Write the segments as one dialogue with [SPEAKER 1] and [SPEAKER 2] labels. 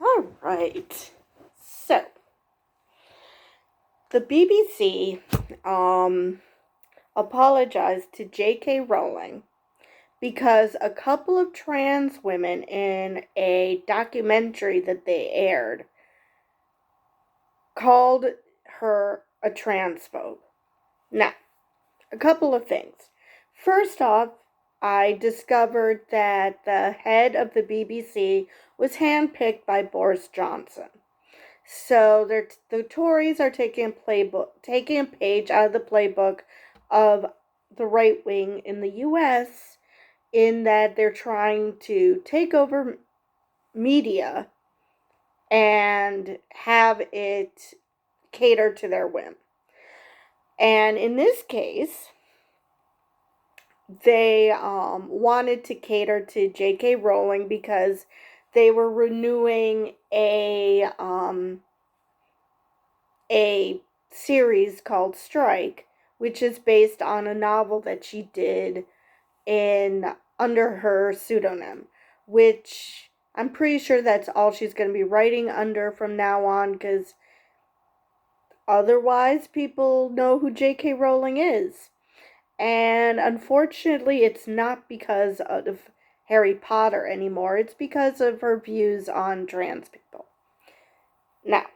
[SPEAKER 1] All right. So, the BBC apologized to JK Rowling because a couple of trans women in a documentary that they aired called her a transphobe. Now, a couple of things. First off, I discovered that the head of the BBC was handpicked by Boris Johnson. So the Tories are taking a page out of the playbook of the right wing in the U.S. in that they're trying to take over media and have it cater to their whim. And in this case, they wanted to cater to JK Rowling because they were renewing a series called Strike, which is based on a novel that she did in under her pseudonym, which I'm pretty sure that's all she's going to be writing under from now on, because otherwise people know who JK Rowling is. And unfortunately, it's not because of Harry Potter anymore. It's because of her views on trans people. Now,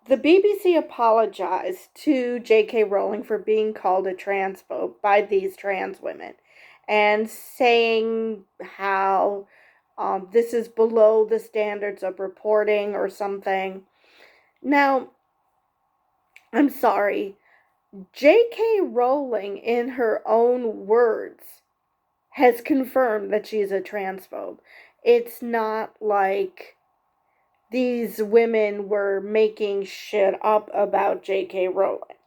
[SPEAKER 1] the BBC apologized to JK Rowling for being called a transphobe by these trans women and saying how this is below the standards of reporting or something. Now, I'm sorry. JK Rowling, in her own words, has confirmed that she's a transphobe. It's not like these women were making shit up about JK Rowling.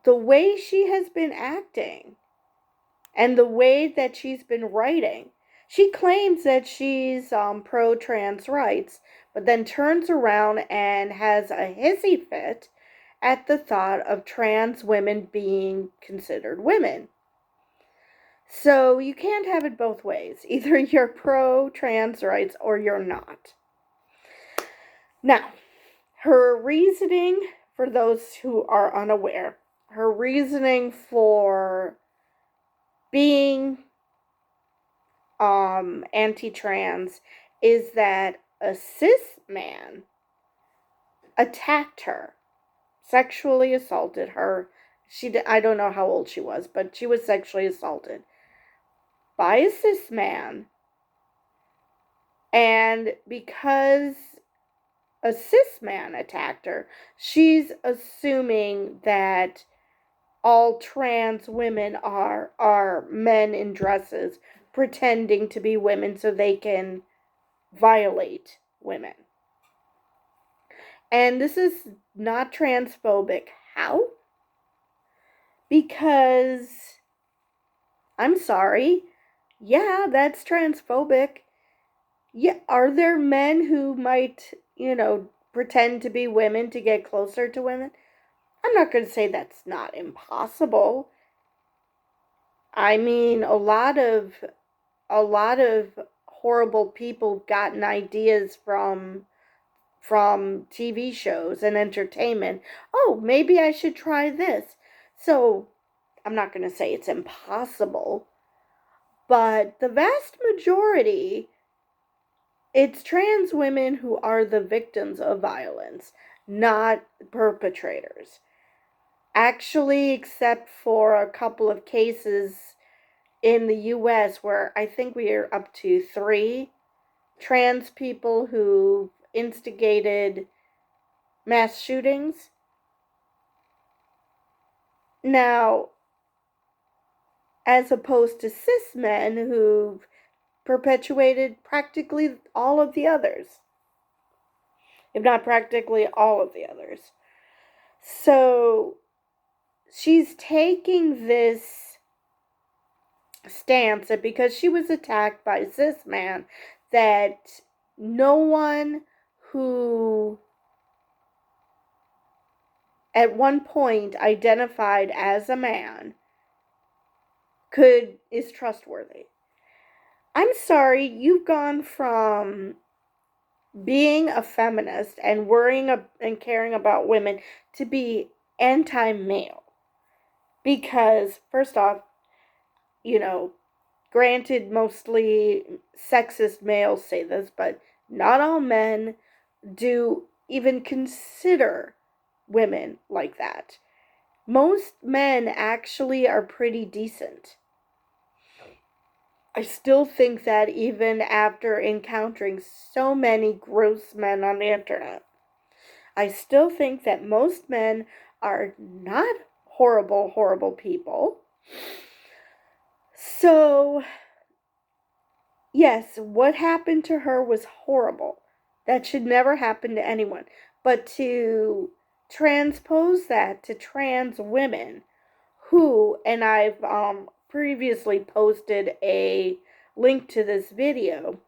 [SPEAKER 1] The way she has been acting and the way that she's been writing, she claims that she's pro-trans rights, but then turns around and has a hissy fit at the thought of trans women being considered women. So you can't have it both ways. Either you're pro-trans rights or you're not. Now, her reasoning, for those who are unaware, her reasoning for being anti-trans is that a cis man attacked her, sexually assaulted her. I don't know how old she was, but she was sexually assaulted by a cis man. And because a cis man attacked her, she's assuming that all trans women are men in dresses pretending to be women so they can violate women. And this is not transphobic. How? Because, I'm sorry, yeah, that's transphobic. Yeah, are there men who might, pretend to be women to get closer to women? I'm not going to say that's not impossible. I mean, a lot of horrible people gotten ideas from TV shows and entertainment. Oh, maybe I should try this. So, I'm not going to say it's impossible, but the vast majority, it's trans women who are the victims of violence, not perpetrators. Actually, except for a couple of cases in the US where I think we are up to 3 trans people who instigated mass shootings. Now, as opposed to cis men who've perpetuated practically all of the others, if not practically all of the others. So, she's taking this stance that because she was attacked by a cis man, that no one who at one point identified as a man is trustworthy. I'm sorry, you've gone from being a feminist and worrying and caring about women to be anti-male. Because, first off, you know, granted, mostly sexist males say this, but not all men do even consider women like that. Most men actually are pretty decent. I still think that even after encountering so many gross men on the internet, I still think that most men are not horrible, horrible people. So, yes, what happened to her was horrible. That should never happen to anyone. But to transpose that to trans women who, and I've previously posted a link to this video,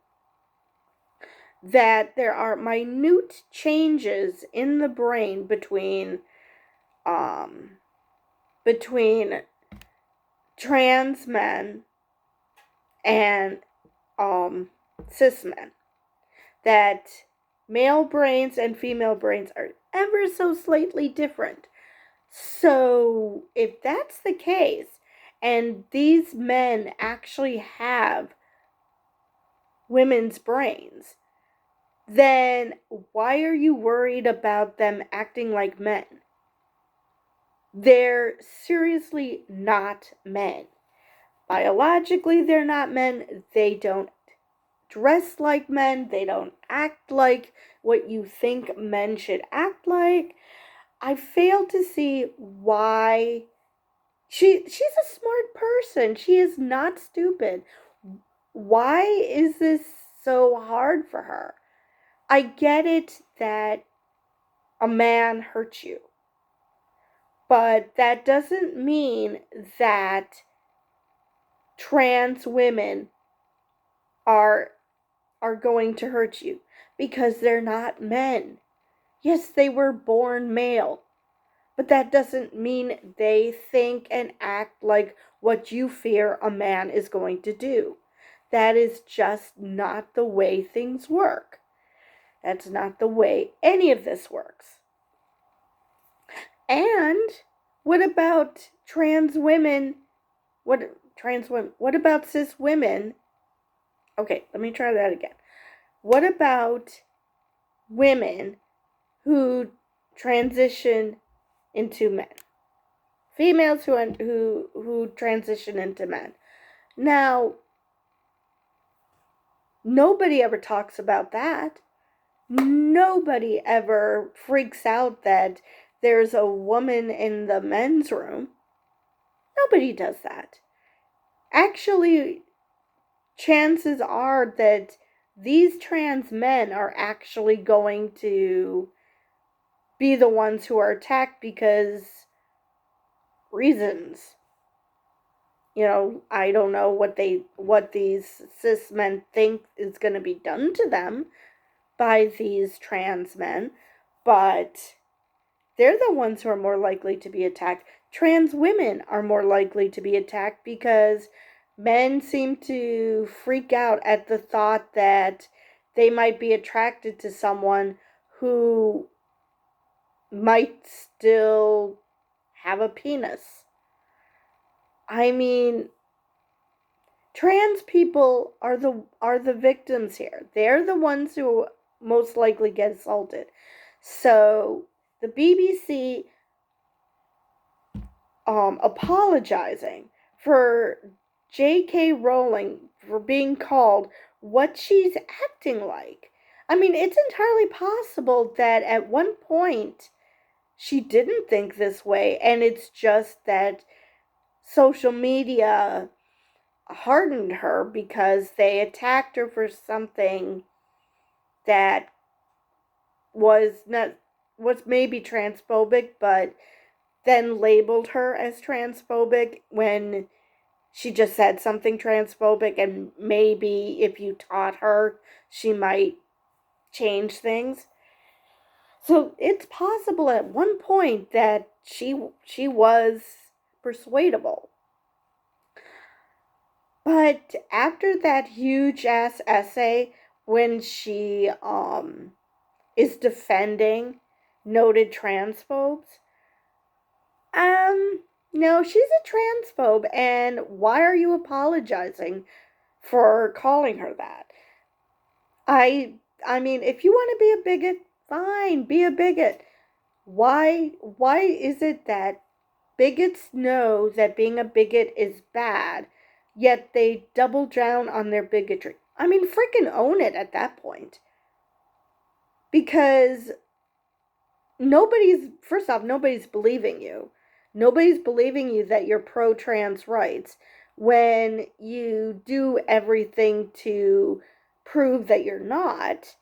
[SPEAKER 1] that there are minute changes in the brain um, between trans men and cis men, that male brains and female brains are ever so slightly different. So, if that's the case, and these men actually have women's brains, then why are you worried about them acting like men? They're seriously not men. Biologically, they're not men. They don't dress like men. They don't act like what you think men should act like. I fail to see why she's a smart person. She is not stupid. Why is this so hard for her? I get it that a man hurts you, but that doesn't mean that trans women are going to hurt you, because they're not men. Yes, they were born male, but that doesn't mean they think and act like what you fear a man is going to do. That is just not the way things work. That's not the way any of this works. And what about trans women? What about cis women? Okay, let me try that again. What about women who transition into men? Females who transition into men. Now, nobody ever talks about that. Nobody ever freaks out that there's a woman in the men's room. Nobody does that. Actually, chances are that these trans men are actually going to be the ones who are attacked because reasons. I don't know what these cis men think is going to be done to them by these trans men, but they're the ones who are more likely to be attacked. Trans women are more likely to be attacked because men seem to freak out at the thought that they might be attracted to someone who might still have a penis. I mean, trans people are the victims here. They're the ones who most likely get assaulted. So the BBC apologizing for JK Rowling for being called what she's acting like. I mean, it's entirely possible that at one point she didn't think this way, and it's just that social media hardened her because they attacked her for something that was maybe transphobic, but then labeled her as transphobic when she just said something transphobic, and maybe if you taught her, she might change things. So it's possible at one point that she was persuadable. But after that huge ass essay, when she is defending noted transphobes, um, no, she's a transphobe, and why are you apologizing for calling her that? I I mean, if you want to be a bigot, fine, be a bigot. Why is it that bigots know that being a bigot is bad, yet they double down on their bigotry? I mean, freaking own it at that point. Because first off, nobody's believing you. Nobody's believing you that you're pro trans rights when you do everything to prove that you're not.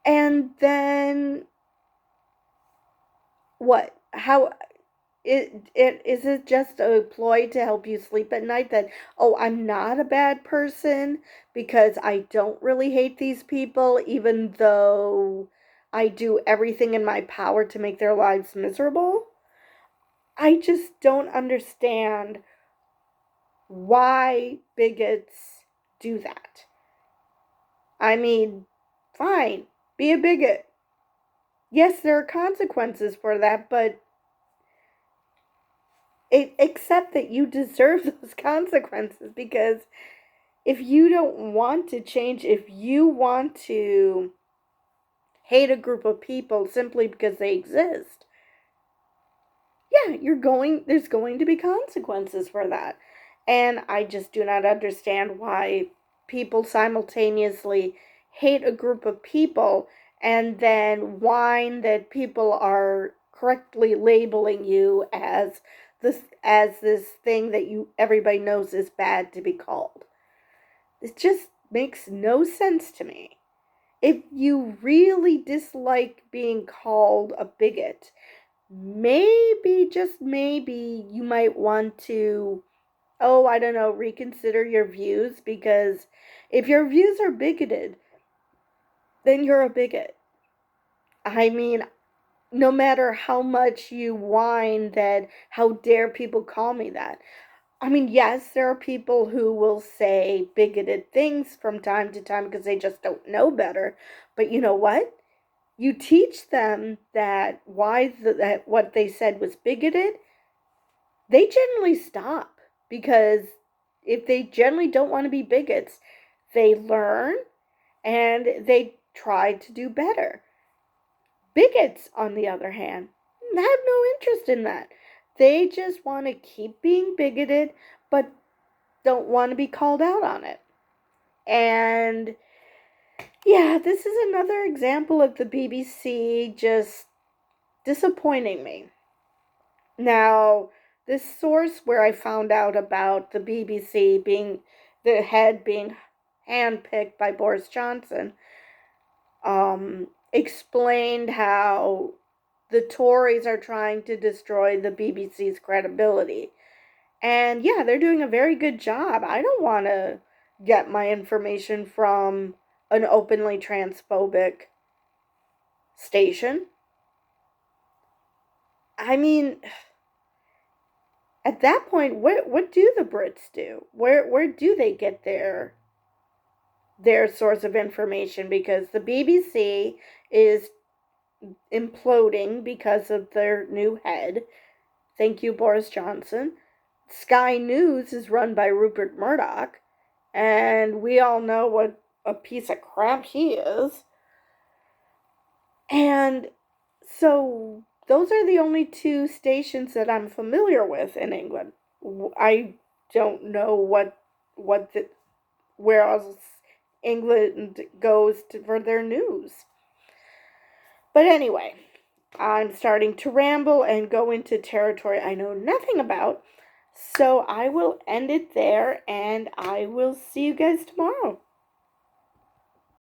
[SPEAKER 1] And then what? How it is it just a ploy to help you sleep at night that, oh, I'm not a bad person because I don't really hate these people even though I do everything in my power to make their lives miserable? I just don't understand why bigots do that. I mean, fine, be a bigot. Yes, there are consequences for that, but accept that you deserve those consequences, because if you don't want to change, if you want to hate a group of people simply because they exist, yeah, there's going to be consequences for that. And I just do not understand why people simultaneously hate a group of people and then whine that people are correctly labeling you as this thing that everybody knows is bad to be called. It just makes no sense to me. If you really dislike being called a bigot, maybe, just maybe, you might want to, oh, I don't know, reconsider your views, because if your views are bigoted, then you're a bigot. I mean, no matter how much you whine that, how dare people call me that. I mean, yes, there are people who will say bigoted things from time to time because they just don't know better. But you know what? You teach them that what they said was bigoted, they generally stop, because if they generally don't want to be bigots, they learn and they try to do better. Bigots, on the other hand, have no interest in that. They just want to keep being bigoted, but don't want to be called out on it. And yeah, this is another example of the BBC just disappointing me. Now, this source where I found out about the BBC being the head being handpicked by Boris Johnson, explained how the Tories are trying to destroy the BBC's credibility. And yeah, they're doing a very good job. I don't want to get my information from an openly transphobic station. I mean, at that point, what do the Brits do? Where do they get their source of information? Because the BBC is imploding because of their new head. Thank you, Boris Johnson. Sky News is run by Rupert Murdoch, and we all know what a piece of crap he is. And so those are the only two stations that I'm familiar with in England. I don't know where else England goes for their news. But anyway, I'm starting to ramble and go into territory I know nothing about. So I will end it there, and I will see you guys tomorrow.